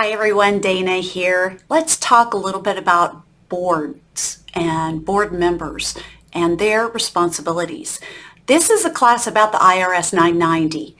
Hi everyone, Dana here. Let's talk a little bit about boards and board members and their responsibilities. This is a class about the IRS 990,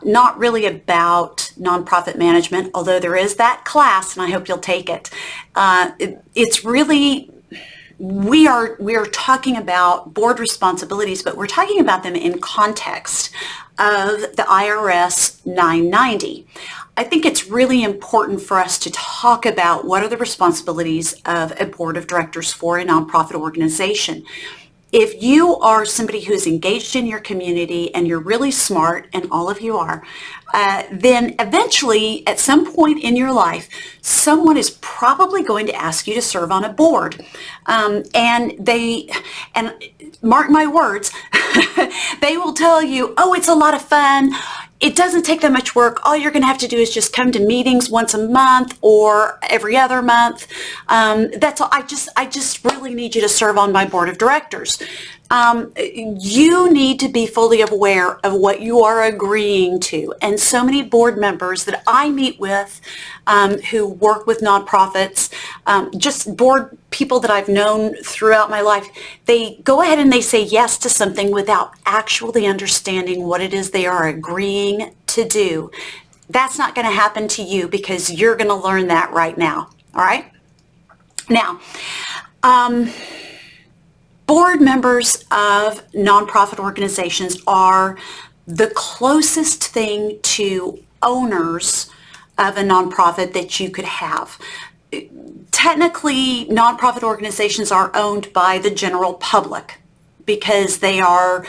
not really about nonprofit management, although there is that class and I hope you'll take it. It's really, we are talking about board responsibilities, but we're talking about them in context of the IRS 990. I think it's really important for us to talk about what are the responsibilities of a board of directors for a nonprofit organization. If you are somebody who is engaged in your community and you're really smart, and all of you are, then eventually at some point in your life, someone is probably going to ask you to serve on a board. And mark my words, they will tell you, oh, it's a lot of fun. It doesn't take that much work. All you're going to have to do is just come to meetings once a month or every other month. That's all. I just really need you to serve on my board of directors. You need to be fully aware of what you are agreeing to. And so many board members that I meet with who work with nonprofits, just board people that I've known throughout my life, they go ahead and they say yes to something without actually understanding what it is they are agreeing to do. That's not going to happen to you because you're going to learn that right now. All right? Now, board members of nonprofit organizations are the closest thing to owners of a nonprofit that you could have. Technically, nonprofit organizations are owned by the general public because they are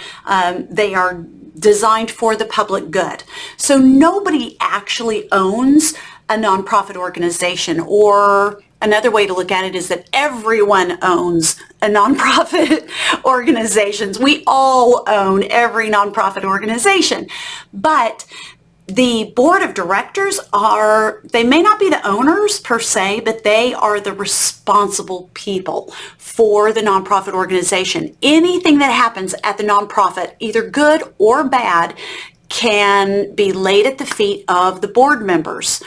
designed for the public good. So nobody actually owns a nonprofit organization, or another way to look at it is that everyone owns a nonprofit organizations. We all own every nonprofit organization, but the board of directors they may not be the owners per se, but they are the responsible people for the nonprofit organization. Anything that happens at the nonprofit, either good or bad, can be laid at the feet of the board members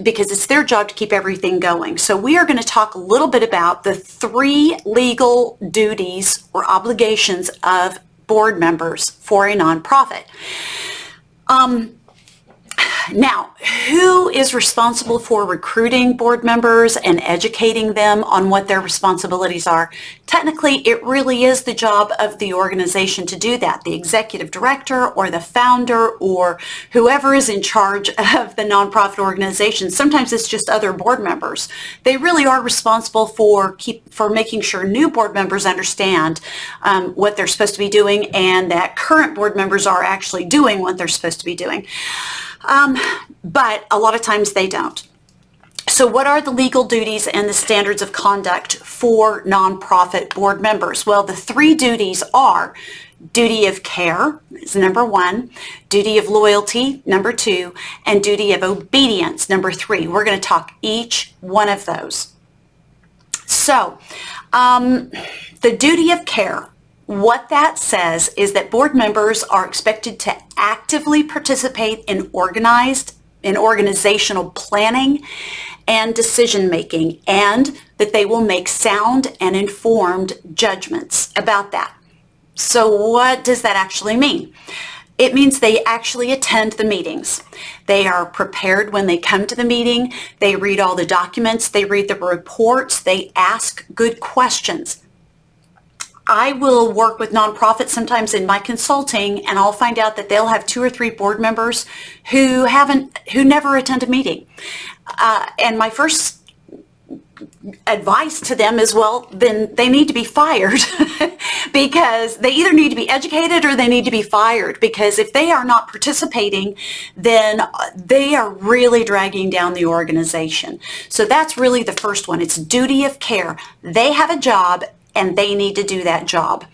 because it's their job to keep everything going. So we are going to talk a little bit about the 3 legal duties or obligations of board members for a nonprofit. Now, who is responsible for recruiting board members and educating them on what their responsibilities are? Technically, it really is the job of the organization to do that. The executive director or the founder or whoever is in charge of the nonprofit organization. Sometimes it's just other board members. They really are responsible for making sure new board members understand what they're supposed to be doing and that current board members are actually doing what they're supposed to be doing. But a lot of times they don't. So what are the legal duties and the standards of conduct for nonprofit board members? Well, the 3 duties are duty of care is number 1, duty of loyalty, number 2, and duty of obedience, number 3. We're going to talk each one of those. So the duty of care, what that says is that board members are expected to actively participate in organizational planning and decision making, and that they will make sound and informed judgments about that. So what does that actually mean? It means they actually attend the meetings. They are prepared when they come to the meeting. They read all the documents. They read the reports. They ask good questions. I will work with nonprofits sometimes in my consulting, and I'll find out that they'll have 2 or 3 board members who never attend a meeting. And my first advice to them is, well, then they need to be fired because they either need to be educated or they need to be fired, because if they are not participating, then they are really dragging down the organization. So that's really the first one. It's duty of care. They have a job and they need to do that job.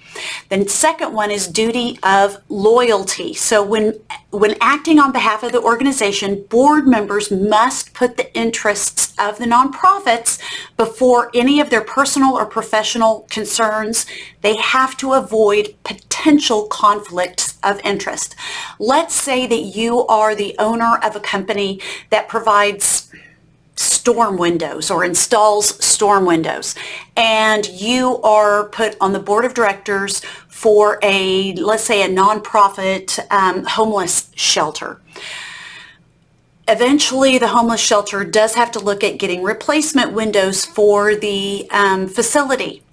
The second one is duty of loyalty. So when acting on behalf of the organization, board members must put the interests of the nonprofits before any of their personal or professional concerns. They have to avoid potential conflicts of interest. Let's say that you are the owner of a company that provides storm windows or installs storm windows, and you are put on the board of directors for let's say a nonprofit homeless shelter. Eventually, the homeless shelter does have to look at getting replacement windows for the facility.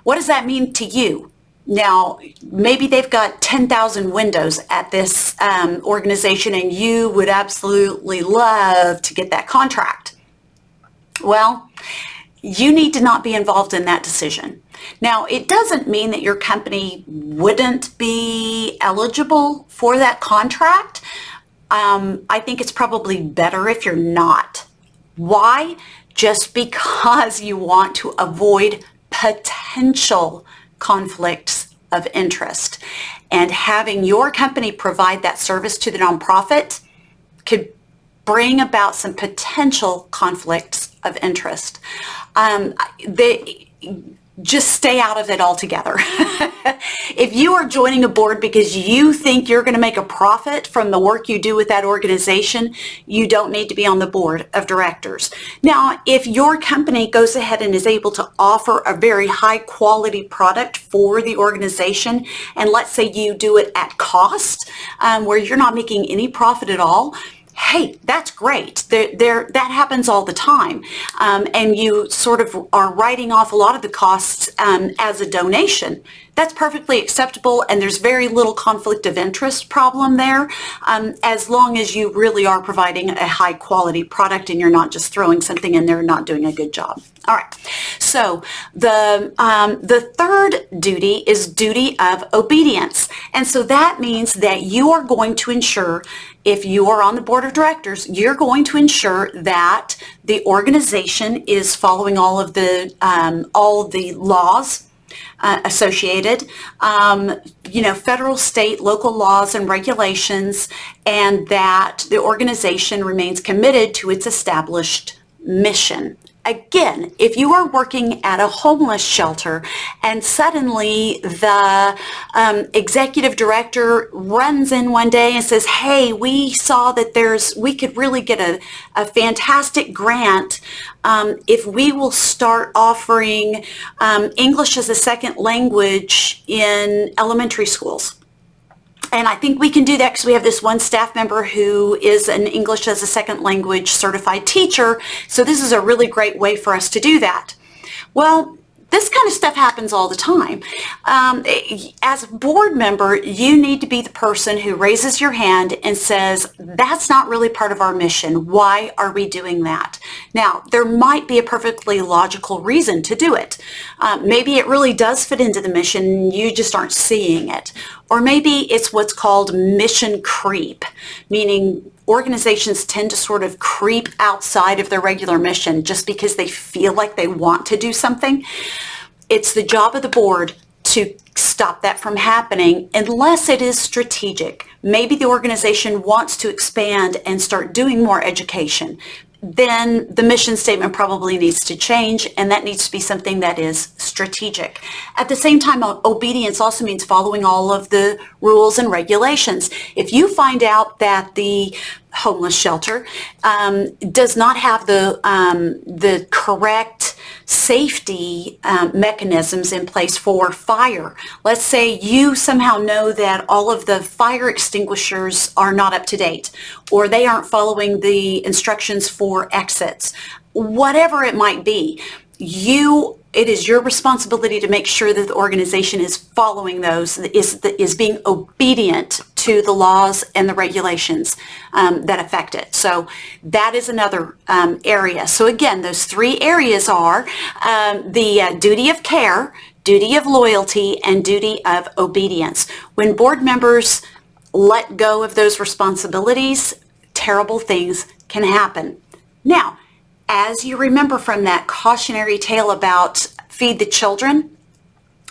What does that mean to you? Now, maybe they've got 10,000 windows at this organization and you would absolutely love to get that contract. Well, you need to not be involved in that decision. Now, it doesn't mean that your company wouldn't be eligible for that contract. I think it's probably better if you're not. Why? Just because you want to avoid potential conflicts of interest. And having your company provide that service to the nonprofit could bring about some potential conflicts of interest. Just stay out of it altogether. If you are joining a board because you think you're going to make a profit from the work you do with that organization, you don't need to be on the board of directors. Now, if your company goes ahead and is able to offer a very high quality product for the organization, and let's say you do it at cost, where you're not making any profit at all, hey, that's great. That happens all the time. And you sort of are writing off a lot of the costs as a donation. That's perfectly acceptable, and there's very little conflict of interest problem there, as long as you really are providing a high quality product and you're not just throwing something in there and not doing a good job. All right, so the third duty is duty of obedience. And so that means that you are going to ensure, if you are on the board of directors, you're going to ensure that the organization is following all of the laws associated, federal, state, local laws and regulations, and that the organization remains committed to its established mission. Again, if you are working at a homeless shelter and suddenly the executive director runs in one day and says, hey, we saw that we could really get a fantastic grant if we will start offering English as a second language in elementary schools. And I think we can do that because we have this one staff member who is an English as a second language certified teacher. So this is a really great way for us to do that. Well, this kind of stuff happens all the time. As a board member, you need to be the person who raises your hand and says, that's not really part of our mission. Why are we doing that? Now, there might be a perfectly logical reason to do it. Maybe it really does fit into the mission, you just aren't seeing it. Or maybe it's what's called mission creep, meaning organizations tend to sort of creep outside of their regular mission just because they feel like they want to do something. It's the job of the board to stop that from happening unless it is strategic. Maybe the organization wants to expand and start doing more education. Then the mission statement probably needs to change, and that needs to be something that is strategic. At the same time, obedience also means following all of the rules and regulations. If you find out that the homeless shelter does not have the correct safety mechanisms in place for fire. Let's say you somehow know that all of the fire extinguishers are not up to date, or they aren't following the instructions for exits. Whatever it might be, it is your responsibility to make sure that the organization is following those, is being obedient to the laws and the regulations that affect it. So that is another area. So again, those three areas are the duty of care, duty of loyalty, and duty of obedience. When board members let go of those responsibilities, terrible things can happen. Now, as you remember from that cautionary tale about feed the children,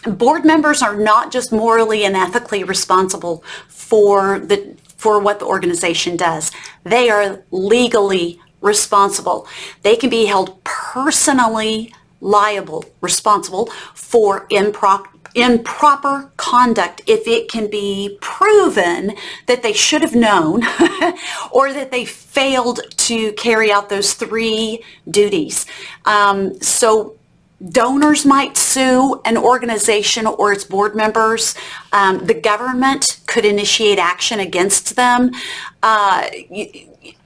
board members are not just morally and ethically responsible for what the organization does. They are legally responsible. They can be held personally responsible for improper conduct if it can be proven that they should have known or that they failed to carry out those 3 duties. So donors might sue an organization or its board members. The government could initiate action against them.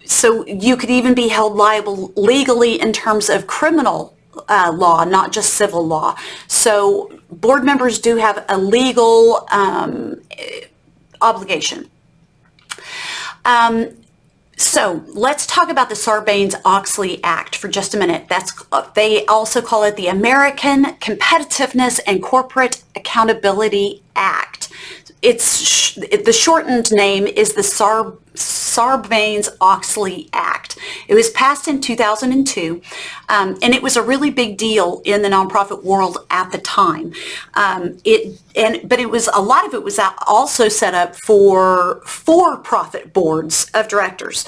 So you could even be held liable legally in terms of criminal law, not just civil law. So board members do have a legal obligation. So let's talk about the Sarbanes-Oxley Act for just a minute. They also call it the American Competitiveness and Corporate Accountability Act. The shortened name is the Sarbanes-Oxley Act. It was passed in 2002, and it was a really big deal in the nonprofit world at the time. But a lot of it was also set up for for-profit boards of directors.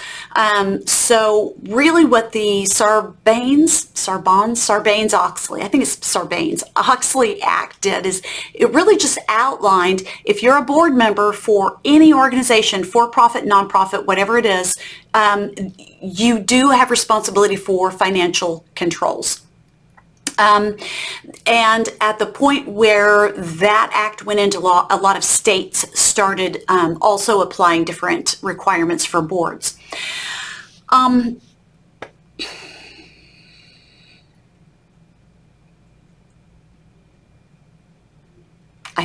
So really, what the Sarbanes-Oxley, I think it's Sarbanes-Oxley Act did is it really just outlined if you're a board member for any organization, for-profit, nonprofit, whatever it is, you do have responsibility for financial controls. And at the point where that act went into law, a lot of states started also applying different requirements for boards. I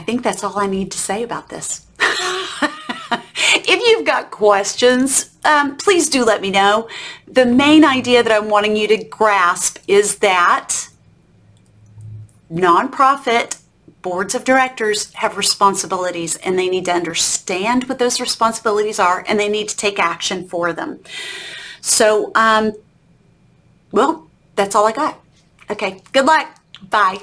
think that's all I need to say about this. If you've got questions, please do let me know. The main idea that I'm wanting you to grasp is that nonprofit boards of directors have responsibilities, and they need to understand what those responsibilities are, and they need to take action for them. So, well, that's all I got. Okay, good luck. Bye.